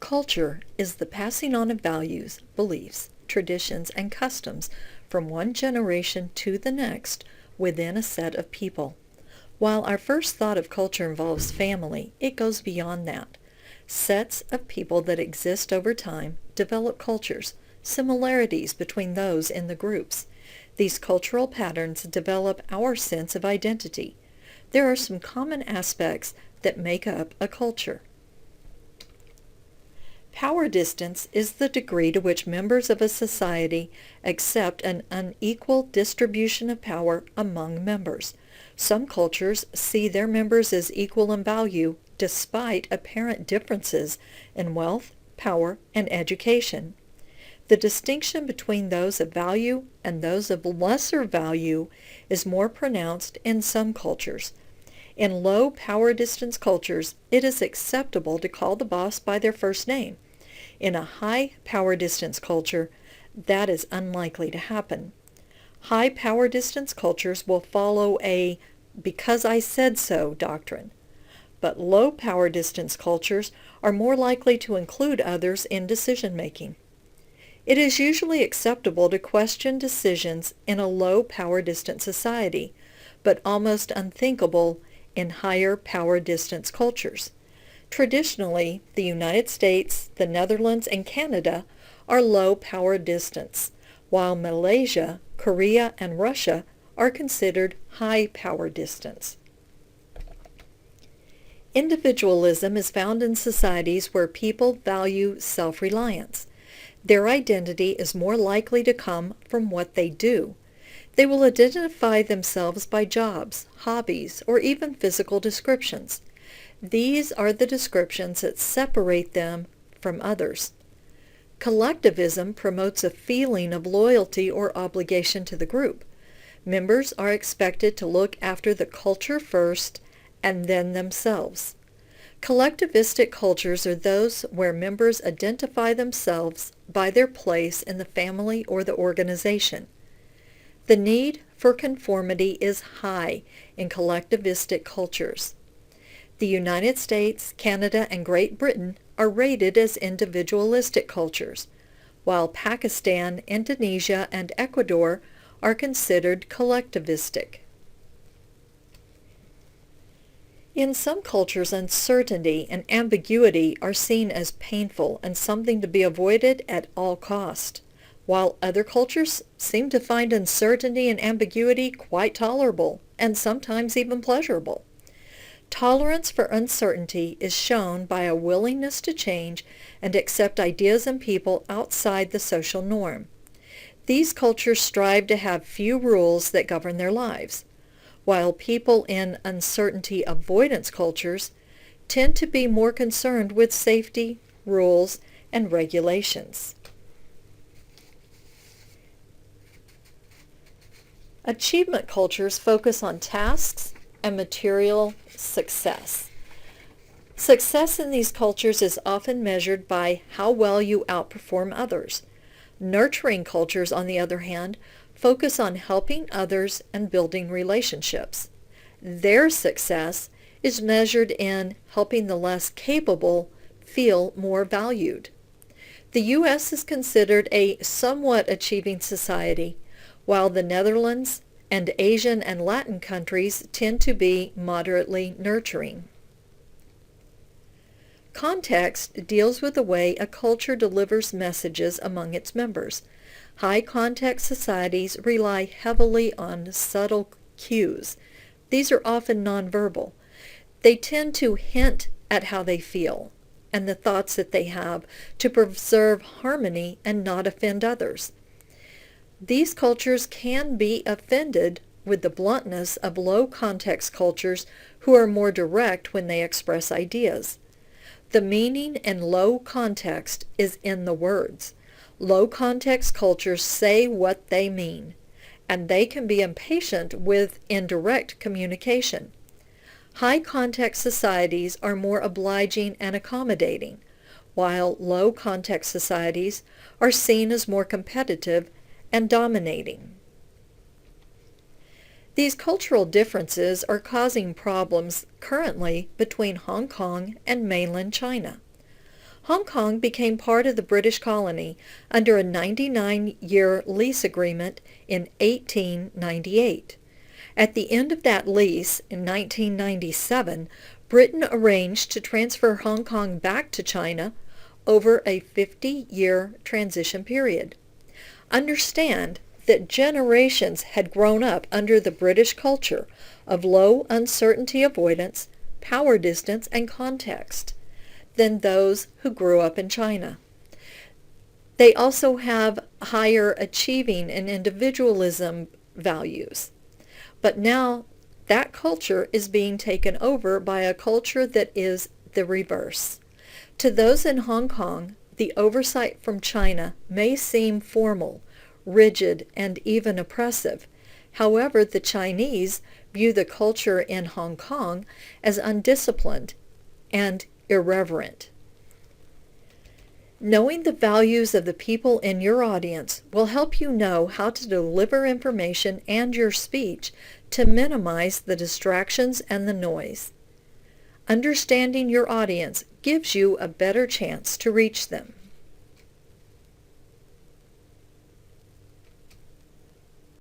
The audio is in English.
Culture is the passing on of values, beliefs, traditions, and customs from one generation to the next within a set of people. While our first thought of culture involves family, it goes beyond that. Sets of people that exist over time develop cultures, similarities between those in the groups. These cultural patterns develop our sense of identity. There are some common aspects that make up a culture. Power distance is the degree to which members of a society accept an unequal distribution of power among members. Some cultures see their members as equal in value despite apparent differences in wealth, power, and education. The distinction between those of value and those of lesser value is more pronounced in some cultures. In low power distance cultures, it is acceptable to call the boss by their first name. In a high power distance culture, that is unlikely to happen. High power distance cultures will follow a "because I said so" doctrine, but low power distance cultures are more likely to include others in decision making. It is usually acceptable to question decisions in a low power distance society, but almost unthinkable in higher power distance cultures. Traditionally, the United States, the Netherlands, and Canada are low power distance, while Malaysia, Korea, and Russia are considered high power distance. Individualism is found in societies where people value self-reliance. Their identity is more likely to come from what they do. They will identify themselves by jobs, hobbies, or even physical descriptions. These are the descriptions that separate them from others. Collectivism promotes a feeling of loyalty or obligation to the group. Members are expected to look after the culture first and then themselves. Collectivistic cultures are those where members identify themselves by their place in the family or the organization. The need for conformity is high in collectivistic cultures. The United States, Canada, and Great Britain are rated as individualistic cultures, while Pakistan, Indonesia, and Ecuador are considered collectivistic. In some cultures, uncertainty and ambiguity are seen as painful and something to be avoided at all cost, while other cultures seem to find uncertainty and ambiguity quite tolerable and sometimes even pleasurable. Tolerance for uncertainty is shown by a willingness to change and accept ideas and people outside the social norm. These cultures strive to have few rules that govern their lives, while people in uncertainty avoidance cultures tend to be more concerned with safety, rules, and regulations. Achievement cultures focus on tasks and material success. Success in these cultures is often measured by how well you outperform others. Nurturing cultures, on the other hand, focus on helping others and building relationships. Their success is measured in helping the less capable feel more valued. The U.S. is considered a somewhat achieving society, while the Netherlands and Asian and Latin countries tend to be moderately nurturing. Context deals with the way a culture delivers messages among its members. High context societies rely heavily on subtle cues. These are often nonverbal. They tend to hint at how they feel and the thoughts that they have to preserve harmony and not offend others. These cultures can be offended with the bluntness of low context cultures who are more direct when they express ideas. The meaning in low context is in the words. Low context cultures say what they mean, and they can be impatient with indirect communication. High context societies are more obliging and accommodating, while low context societies are seen as more competitive and dominating. These cultural differences are causing problems currently between Hong Kong and mainland China. Hong Kong became part of the British colony under a 99-year lease agreement in 1898. At the end of that lease, in 1997, Britain arranged to transfer Hong Kong back to China over a 50-year transition period. Understand that generations had grown up under the British culture of low uncertainty avoidance, power distance, and context than those who grew up in China. They also have higher achieving and individualism values. But now that culture is being taken over by a culture that is the reverse. To those in Hong Kong, the oversight from China may seem formal, rigid, and even oppressive. However, the Chinese view the culture in Hong Kong as undisciplined and irreverent. Knowing the values of the people in your audience will help you know how to deliver information and your speech to minimize the distractions and the noise. Understanding your audience gives you a better chance to reach them.